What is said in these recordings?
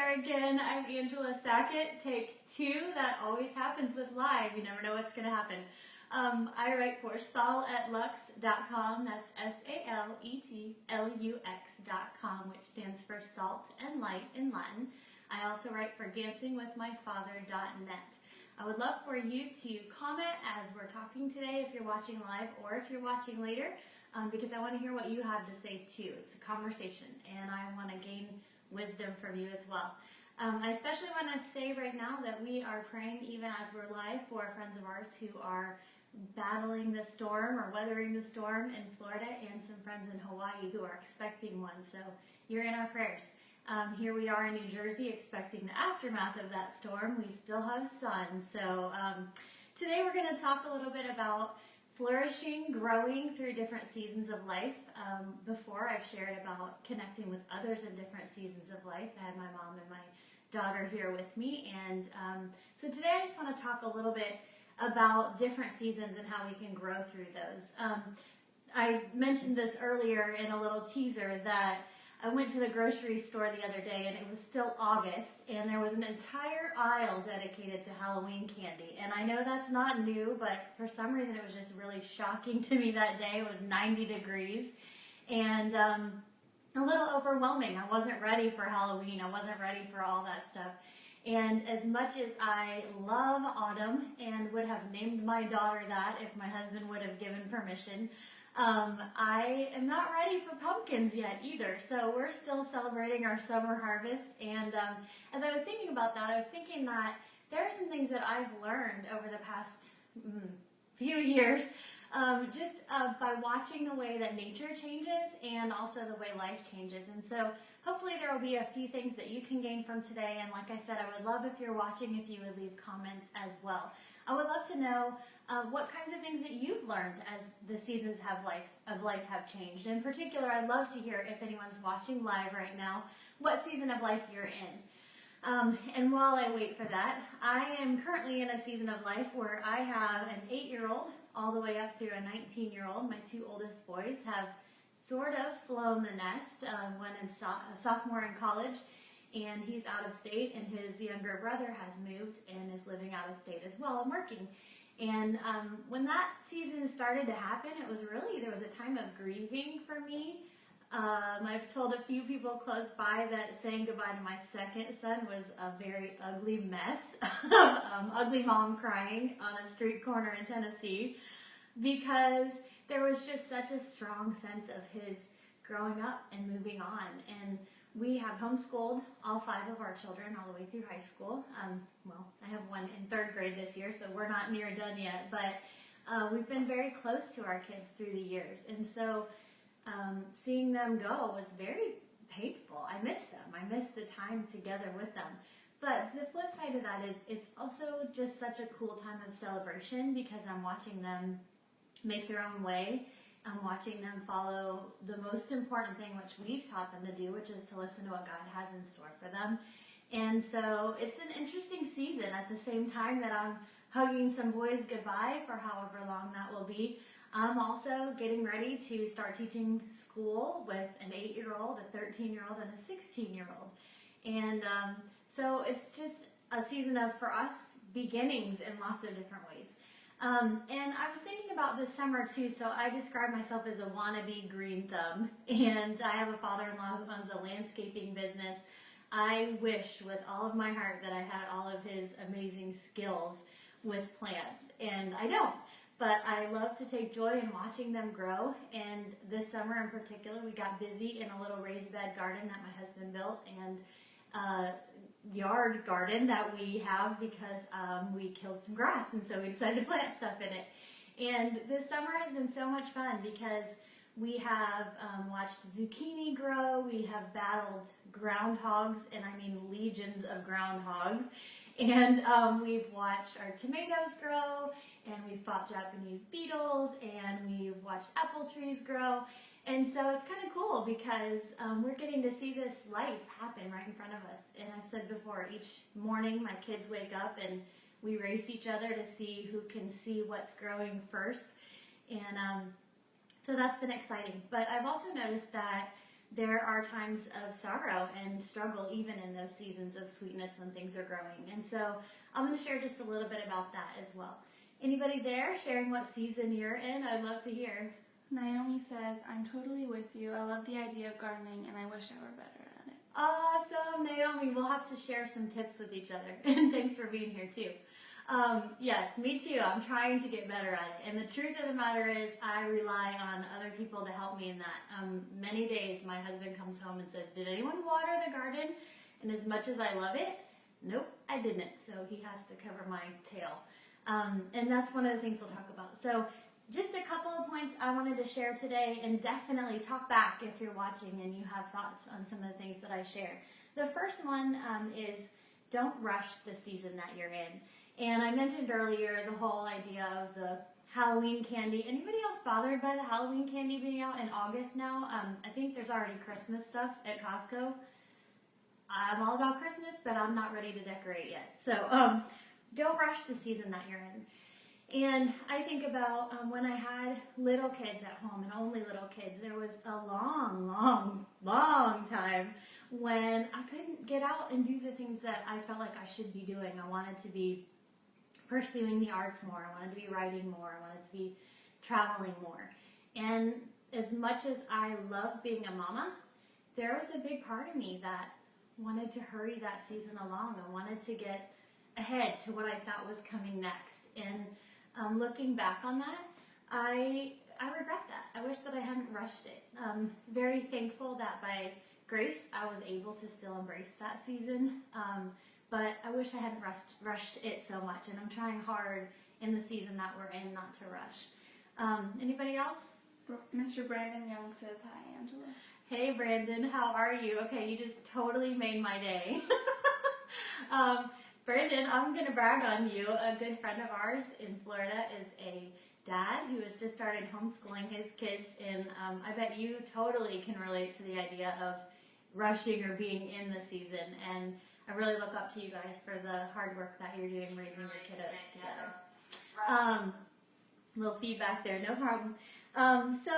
here again. I'm Angela Sackett. Take two. That always happens with live. You never know what's going to happen. I write for saletlux.com. That's SALETLUX.com, which stands for Salt and Light in Latin. I also write for dancingwithmyfather.net. I would love for you to comment as we're talking today if you're watching live or if you're watching later, because I want to hear what you have to say too. It's a conversation, and I want to gain wisdom from you as well. I especially want to say right now that we are praying even as we're live for friends of ours who are battling the storm or weathering the storm in Florida, and some friends in Hawaii who are expecting one. So you're in our prayers. Here we are in New Jersey expecting the aftermath of that storm. We still have sun. So today we're going to talk a little bit about flourishing, growing through different seasons of life. Before I've shared about connecting with others in different seasons of life. I had my mom and my daughter here with me. And so today I just want to talk a little bit about different seasons and how we can grow through those. I mentioned this earlier in a little teaser that I went to the grocery store the other day and it was still August and there was an entire aisle dedicated to Halloween candy. And I know that's not new, but for some reason it was just really shocking to me that day. It was 90 degrees and a little overwhelming. I wasn't ready for Halloween. I wasn't ready for all that stuff. And as much as I love autumn and would have named my daughter that if my husband would have given permission, I am not ready for pumpkins yet either. So we're still celebrating our summer harvest. And as I was thinking about that, I was thinking that there are some things that I've learned over the past few years just by watching the way that nature changes and also the way life changes. And so hopefully there will be a few things that you can gain from today. And like I said, I would love if you're watching if you would leave comments as well. I would love to know what kinds of things that you've learned as the seasons of life have changed. In particular, I'd love to hear if anyone's watching live right now, what season of life you're in. And while I wait for that, I am currently in a season of life where I have an 8-year-old all the way up through a 19-year-old. My two oldest boys have sort of flown the nest. One is a sophomore in college, and he's out of state, and his younger brother has moved and is living out of state as well and working. And when that season started to happen, it was really, there was a time of grieving for me. I've told a few people close by that saying goodbye to my second son was a very ugly mess. Ugly mom crying on a street corner in Tennessee, because there was just such a strong sense of his growing up and moving on. And we have homeschooled all 5 of our children all the way through high school. Well, I have one in 3rd grade this year, so we're not near done yet, but we've been very close to our kids through the years. And so seeing them go was very painful. I miss them. I miss the time together with them. But the flip side of that is it's also just such a cool time of celebration because I'm watching them make their own way. I'm watching them follow the most important thing which we've taught them to do, which is to listen to what God has in store for them. And so it's an interesting season at the same time that I'm hugging some boys goodbye for however long that will be. I'm also getting ready to start teaching school with an 8-year-old, a 13-year-old, and a 16-year-old. And so it's just a season of, for us, beginnings in lots of different ways. And I was thinking about this summer too, so I describe myself as a wannabe green thumb, and I have a father-in-law who owns a landscaping business. I wish with all of my heart that I had all of his amazing skills with plants, and I don't. But I love to take joy in watching them grow, and this summer in particular we got busy in a little raised bed garden that my husband built, and yard garden that we have because we killed some grass, and so we decided to plant stuff in it. And this summer has been so much fun because we have watched zucchini grow, we have battled groundhogs, and I mean legions of groundhogs, and we've watched our tomatoes grow, and we've fought Japanese beetles, and we've watched apple trees grow. And so it's kind of cool because we're getting to see this life happen right in front of us. And I've said before, each morning my kids wake up and we race each other to see who can see what's growing first. And so that's been exciting. But I've also noticed that there are times of sorrow and struggle even in those seasons of sweetness when things are growing. And so I'm going to share just a little bit about that as well. Anybody there sharing what season you're in? I'd love to hear. Naomi says, I'm totally with you. I love the idea of gardening and I wish I were better at it. Awesome, Naomi. We'll have to share some tips with each other. And thanks for being here too. Yes, me too. I'm trying to get better at it. And the truth of the matter is I rely on other people to help me in that. Many days my husband comes home and says, did anyone water the garden? And as much as I love it, nope, I didn't. So he has to cover my tail. And that's one of the things we'll talk about. So just a couple of points I wanted to share today, and definitely talk back if you're watching and you have thoughts on some of the things that I share. The first one is don't rush the season that you're in. And I mentioned earlier the whole idea of the Halloween candy. Anybody else bothered by the Halloween candy being out in August now? I think there's already Christmas stuff at Costco. I'm all about Christmas, but I'm not ready to decorate yet. So don't rush the season that you're in. And I think about when I had little kids at home, and only little kids, there was a long time when I couldn't get out and do the things that I felt like I should be doing. I wanted to be pursuing the arts more. I wanted to be writing more. I wanted to be traveling more. And as much as I love being a mama, there was a big part of me that wanted to hurry that season along. I wanted to get ahead to what I thought was coming next. And looking back on that, I regret that. I wish that I hadn't rushed it. Very thankful that by grace I was able to still embrace that season, but I wish I hadn't rushed it so much, and I'm trying hard in the season that we're in not to rush. Anybody else? Mr. Brandon Young says, hi, Angela. Hey, Brandon, how are you? Okay, you just totally made my day. Brandon, I'm going to brag on you. A good friend of ours in Florida is a dad who has just started homeschooling his kids, and I bet you totally can relate to the idea of rushing or being in the season, and I really look up to you guys for the hard work that you're doing raising your kiddos together. Little feedback there, no problem. So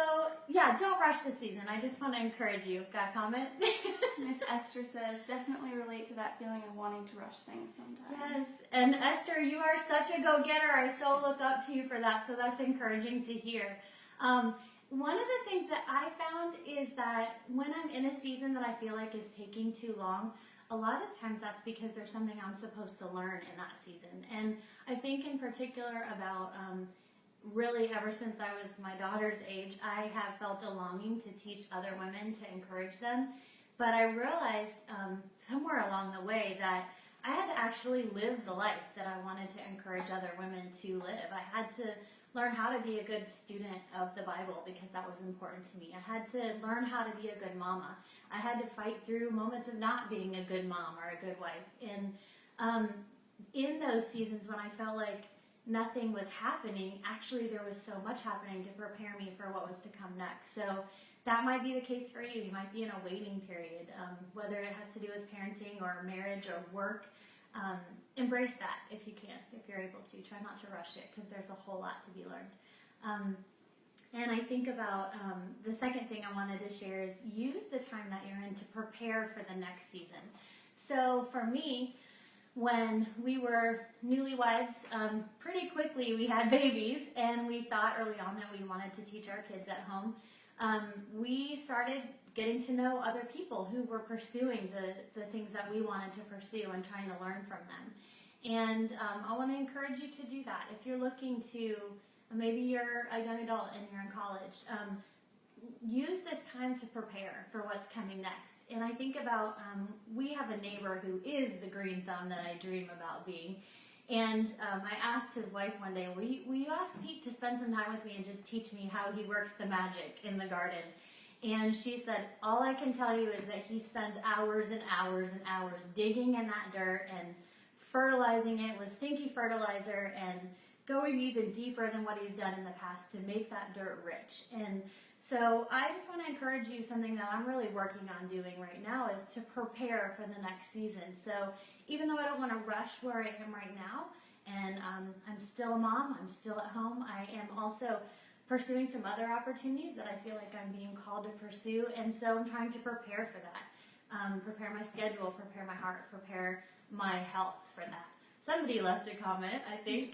yeah, don't rush the season. I just want to encourage you. Got a comment? Miss Esther says, definitely relate to that feeling of wanting to rush things sometimes. Yes, and Esther, you are such a go-getter. I so look up to you for that, so that's encouraging to hear. One of the things that I found is that when I'm in a season that I feel like is taking too long, a lot of times that's because there's something I'm supposed to learn in that season. And I think in particular about really ever since I was my daughter's age, I have felt a longing to teach other women, to encourage them. But I realized somewhere along the way that I had to actually live the life that I wanted to encourage other women to live. I had to learn how to be a good student of the Bible because that was important to me. I had to learn how to be a good mama. I had to fight through moments of not being a good mom or a good wife. And in those seasons when I felt like nothing was happening, actually there was so much happening to prepare me for what was to come next. So that might be the case for you. You might be in a waiting period, whether it has to do with parenting or marriage or work. Embrace that if you can, if you're able to. Try not to rush it because there's a whole lot to be learned. And I think about the second thing I wanted to share is use the time that you're in to prepare for the next season. So for me, when we were newlyweds, pretty quickly we had babies, and we thought early on that we wanted to teach our kids at home. We started getting to know other people who were pursuing the things that we wanted to pursue and trying to learn from them. And I want to encourage you to do that. If you're looking to, maybe you're a young adult and you're in college, use this time to prepare for what's coming next. And I think about, we have a neighbor who is the green thumb that I dream about being. And I asked his wife one day, will you ask Pete to spend some time with me and just teach me how he works the magic in the garden? And she said, all I can tell you is that he spends hours and hours and hours digging in that dirt and fertilizing it with stinky fertilizer and going even deeper than what he's done in the past to make that dirt rich. And so I just want to encourage you, something that I'm really working on doing right now is to prepare for the next season. So even though I don't want to rush where I am right now, and I'm still a mom, I'm still at home, I am also pursuing some other opportunities that I feel like I'm being called to pursue, and so I'm trying to prepare for that. Prepare my schedule, prepare my heart, prepare my health for that. Somebody left a comment, I think.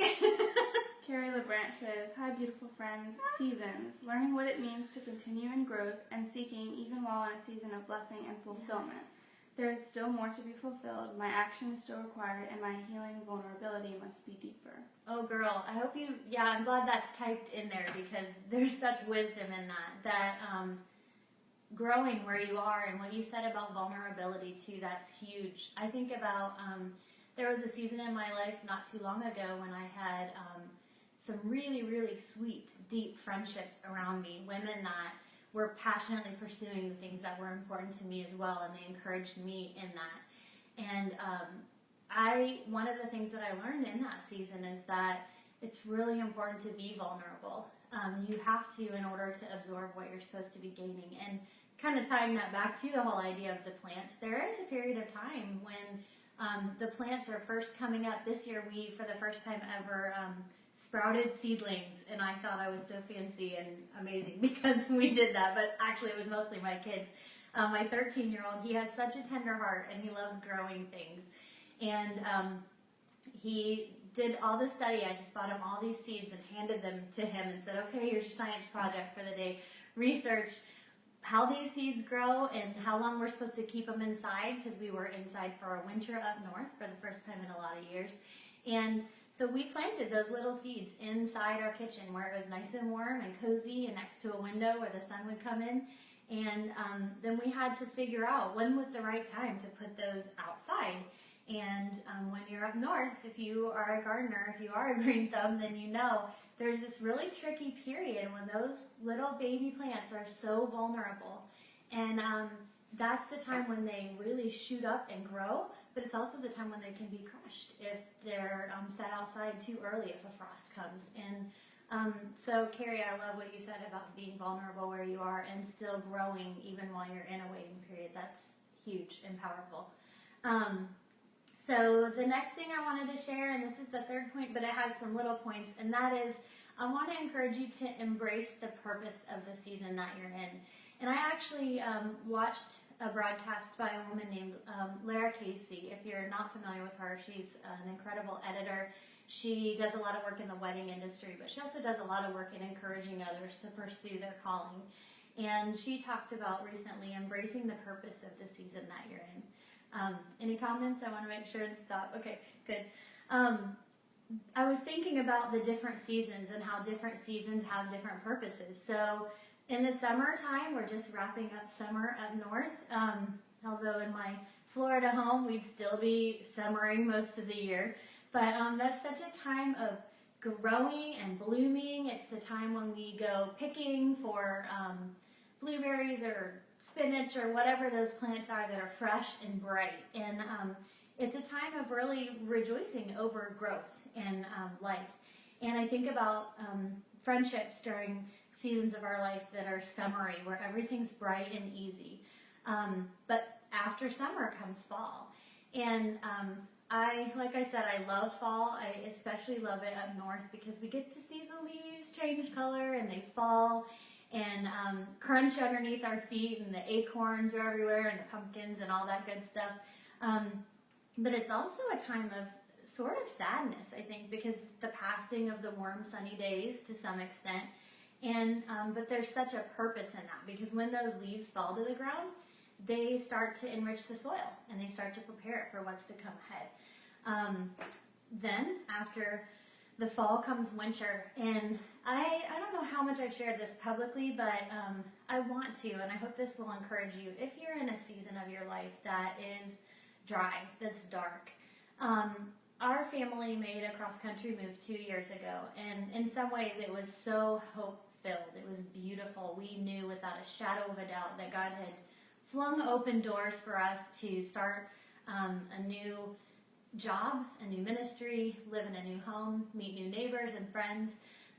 Carrie LeBrant says, "Hi, beautiful friends. Seasons. Learning what it means to continue in growth and seeking even while in a season of blessing and fulfillment. There is still more to be fulfilled. My action is still required, and my healing vulnerability must be deeper." Oh, girl, I hope you, I'm glad that's typed in there because there's such wisdom in that growing where you are, and what you said about vulnerability too, that's huge. I think about, there was a season in my life not too long ago when I had some really, really sweet, deep friendships around me, women that were passionately pursuing the things that were important to me as well, and they encouraged me in that. And one of the things that I learned in that season is that it's really important to be vulnerable. You have to in order to absorb what you're supposed to be gaining. And kind of tying that back to the whole idea of the plants, there is a period of time when the plants are first coming up. This year we, for the first time ever, sprouted seedlings, and I thought I was so fancy and amazing because we did that, but actually it was mostly my kids. My 13-year-old, he has such a tender heart and he loves growing things, and he did all the study. I just bought him all these seeds and handed them to him and said, okay, here's your science project for the day. Research how these seeds grow and how long we're supposed to keep them inside, because we were inside for a winter up north for the first time in a lot of years. And so we planted those little seeds inside our kitchen where it was nice and warm and cozy and next to a window where the sun would come in. And then we had to figure out when was the right time to put those outside. And when you're up north, if you are a gardener, if you are a green thumb, then you know there's this really tricky period when those little baby plants are so vulnerable. And that's the time when they really shoot up and grow, but it's also the time when they can be crushed if they're set outside too early, if a frost comes. And so, Carrie, I love what you said about being vulnerable where you are and still growing even while you're in a waiting period. That's huge and powerful. So the next thing I wanted to share, and this is the third point, but it has some little points, and that is I want to encourage you to embrace the purpose of the season that you're in. And I actually watched a broadcast by a woman named Lara Casey. If you're not familiar with her, she's an incredible editor. She does a lot of work in the wedding industry, but she also does a lot of work in encouraging others to pursue their calling. And she talked about recently embracing the purpose of the season that you're in. Any comments? I want to make sure to stop. Okay, good. I was thinking about the different seasons and how different seasons have different purposes. So in the summertime, we're just wrapping up summer up north. Although in my Florida home, we'd still be summering most of the year. But that's such a time of growing and blooming. It's the time when we go picking for blueberries or spinach or whatever those plants are that are fresh and bright. And it's a time of really rejoicing over growth in life. And I think about friendships during seasons of our life that are summery, where everything's bright and easy. But after summer comes fall. And like I said, I love fall. I especially love it up north because we get to see the leaves change color and they fall and crunch underneath our feet, and the acorns are everywhere and the pumpkins and all that good stuff. But it's also a time of sort of sadness, I think, because it's the passing of the warm, sunny days to some extent. And but there's such a purpose in that, because when those leaves fall to the ground, they start to enrich the soil and they start to prepare it for what's to come ahead. Then after the fall comes winter, and I don't know how much I've shared this publicly, but I want to, and I hope this will encourage you. If you're in a season of your life that is dry, that's dark, our family made a cross-country move 2 years ago, and in some ways it was so hope-filled. It was beautiful. We knew without a shadow of a doubt that God had flung open doors for us to start a new job, a new ministry, live in a new home, meet new neighbors and friends.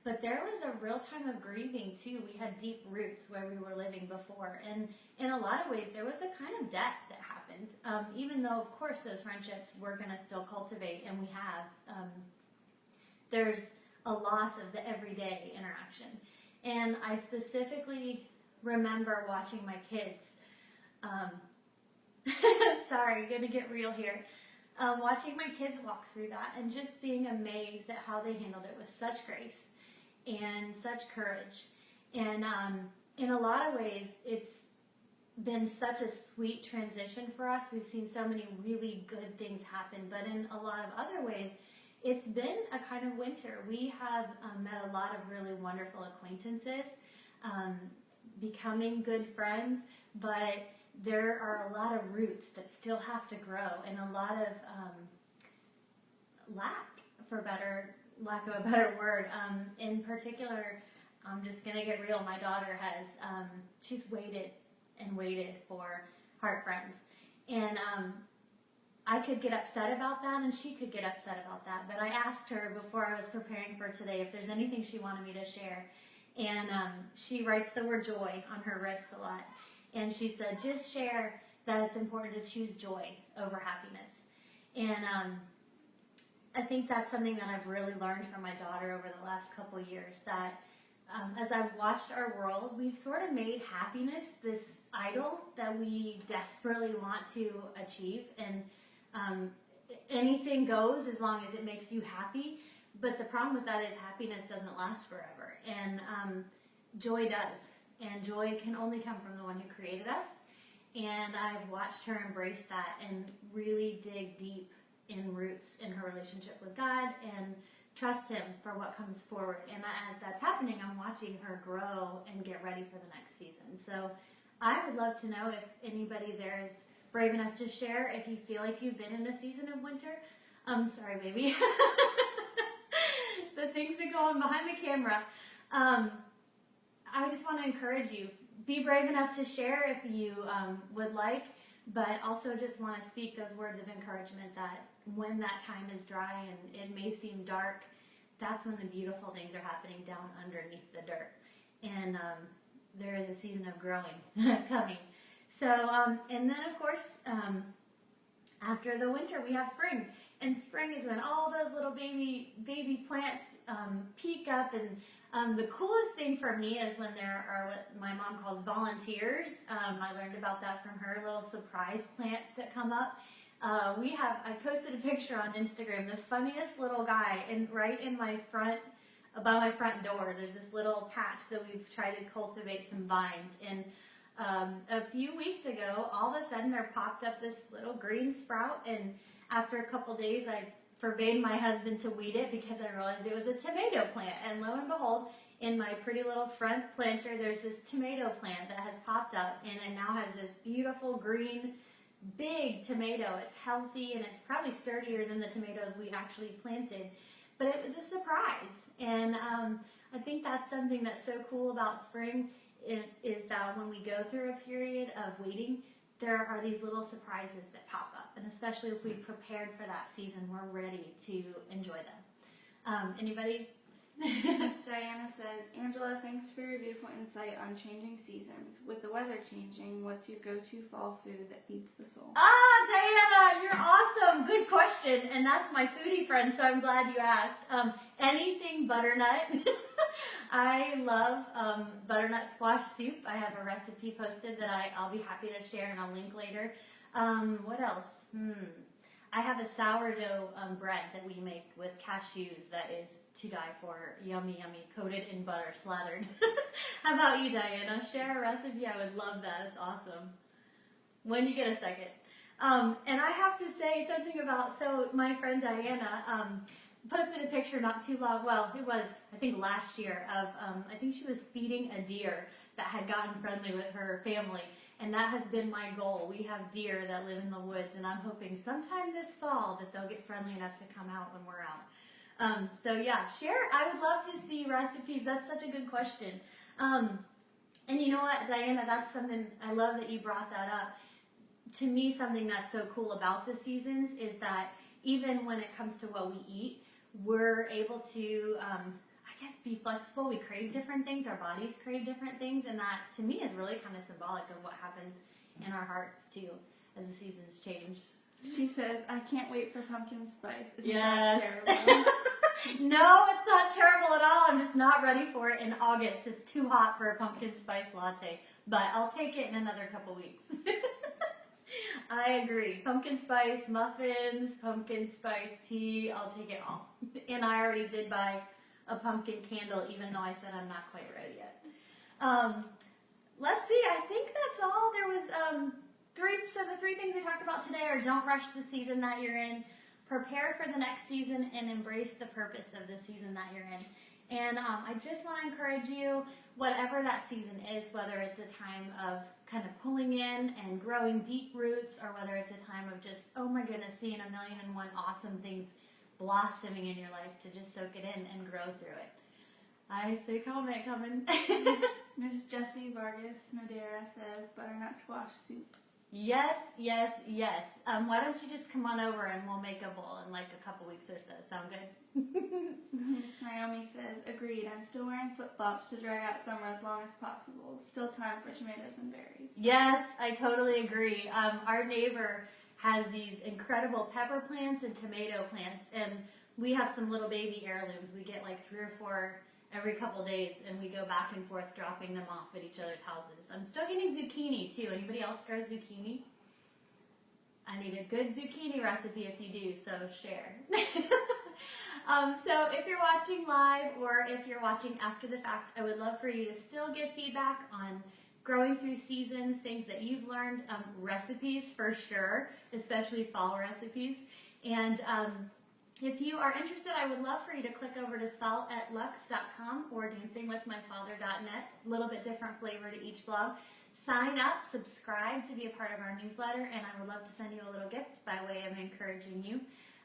But there was a real time of grieving too. We had deep roots where we were living before, and in a lot of ways there was a kind of death that happened, even though of course those friendships we're going to still cultivate, and we have. There's a loss of the everyday interaction. And I specifically remember watching my kids. Sorry, gonna get real here. Watching my kids walk through that and just being amazed at how they handled it with such grace and such courage. And in a lot of ways, it's been such a sweet transition for us. We've seen so many really good things happen, but in a lot of other ways, it's been a kind of winter. We have met a lot of really wonderful acquaintances, becoming good friends, but there are a lot of roots that still have to grow, and a lot of lack of a better word. In particular, I'm just gonna get real. My daughter has, she's waited and waited for heart friends, and I could get upset about that, and she could get upset about that. But I asked her before I was preparing for today if there's anything she wanted me to share, and she writes the word joy on her wrist a lot. And she said, just share that it's important to choose joy over happiness. And I think that's something that I've really learned from my daughter over the last couple of years, that as I've watched our world, we've sort of made happiness this idol that we desperately want to achieve. And anything goes as long as it makes you happy. But the problem with that is happiness doesn't last forever. And joy does. And joy can only come from the one who created us. And I've watched her embrace that and really dig deep in roots in her relationship with God and trust Him for what comes forward. And as that's happening, I'm watching her grow and get ready for the next season. So I would love to know if anybody there is brave enough to share, if you feel like you've been in a season of winter. Sorry, baby. The things that go on behind the camera. I just want to encourage you, be brave enough to share if you would like, but also just want to speak those words of encouragement that when that time is dry and it may seem dark, that's when the beautiful things are happening down underneath the dirt. And there is a season of growing coming. So, and then of course, after the winter, we have spring. And spring is when all those little baby plants peak up. And the coolest thing for me is when there are what my mom calls volunteers. I learned about that from her, little surprise plants that come up. I posted a picture on Instagram, the funniest little guy, and right in my front, by my front door, there's this little patch that we've tried to cultivate some vines. And a few weeks ago, all of a sudden there popped up this little green sprout, and after a couple days I forbade my husband to weed it because I realized it was a tomato plant. And lo and behold, in my pretty little front planter, there's this tomato plant that has popped up, and it now has this beautiful green, big tomato. It's healthy, and it's probably sturdier than the tomatoes we actually planted. But it was a surprise. And I think that's something that's so cool about spring, is that when we go through a period of waiting, there are these little surprises that pop up. And especially if we've prepared for that season, we're ready to enjoy them. Anybody? Miss Diana says, Angela, thanks for your beautiful insight on changing seasons. With the weather changing, what's your go-to fall food that feeds the soul? Diana, you're awesome. Good question. And that's my foodie friend, so I'm glad you asked. Anything butternut. I love butternut squash soup. I have a recipe posted that I'll be happy to share, and I'll link later. What else? I have a sourdough bread that we make with cashews that is to die for. Yummy, yummy, coated in butter, slathered. How about you, Diana? Share a recipe. I would love that. It's awesome. When you get a second. And I have to say something about, so my friend Diana posted a picture not too long, well, it was, I think last year, of, I think she was feeding a deer that had gotten friendly with her family. And that has been my goal. We have deer that live in the woods, and I'm hoping sometime this fall that they'll get friendly enough to come out when we're out. So yeah, share. I would love to see recipes. That's such a good question. And you know what, Diana, that's something, I love that you brought that up. To me, something that's so cool about the seasons is that even when it comes to what we eat, we're able to, I guess, be flexible. We crave different things. Our bodies crave different things. And that, to me, is really kind of symbolic of what happens in our hearts, too, as the seasons change. She says, I can't wait for pumpkin spice. Isn't Yes. that terrible? No, it's not terrible at all. I'm just not ready for it in August. It's too hot for a pumpkin spice latte, but I'll take it in another couple weeks. I agree. Pumpkin spice muffins, pumpkin spice tea, I'll take it all. And I already did buy a pumpkin candle, even though I said I'm not quite ready yet. Let's see, I think that's all. There was the three things we talked about today are don't rush the season that you're in, prepare for the next season, and embrace the purpose of the season that you're in. And I just want to encourage you, whatever that season is, whether it's a time of kind of pulling in and growing deep roots, or whether it's a time of just, oh my goodness, seeing 1,000,001 awesome things blossoming in your life, to just soak it in and grow through it. I see a comment coming. Miss Jessie Vargas Madeira says butternut squash soup. Yes, yes, yes. Why don't you just come on over and we'll make a bowl in like a couple weeks or so. Sound good? Miss Naomi says, agreed. I'm still wearing flip-flops to drag out summer as long as possible. Still time for tomatoes and berries. Yes, I totally agree. Our neighbor has these incredible pepper plants and tomato plants, and we have some little baby heirlooms. We get like 3 or 4 every couple days, and we go back and forth dropping them off at each other's houses. I'm still getting zucchini too. Anybody else grows zucchini? I need a good zucchini recipe if you do, so share. So if you're watching live or if you're watching after the fact, I would love for you to still give feedback on growing through seasons, things that you've learned, recipes for sure, especially fall recipes. And if you are interested, I would love for you to click over to salt@lux.com or dancingwithmyfather.net. A little bit different flavor to each blog. Sign up, subscribe to be a part of our newsletter, and I would love to send you a little gift by way of encouraging you.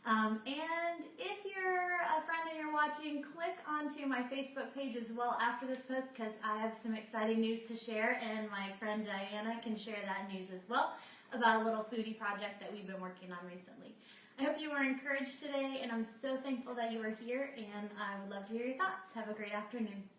And if you're a friend and you're watching, click onto my Facebook page as well after this post, because I have some exciting news to share, and my friend Diana can share that news as well about a little foodie project that we've been working on recently. I hope you were encouraged today, and I'm so thankful that you were here, and I would love to hear your thoughts. Have a great afternoon.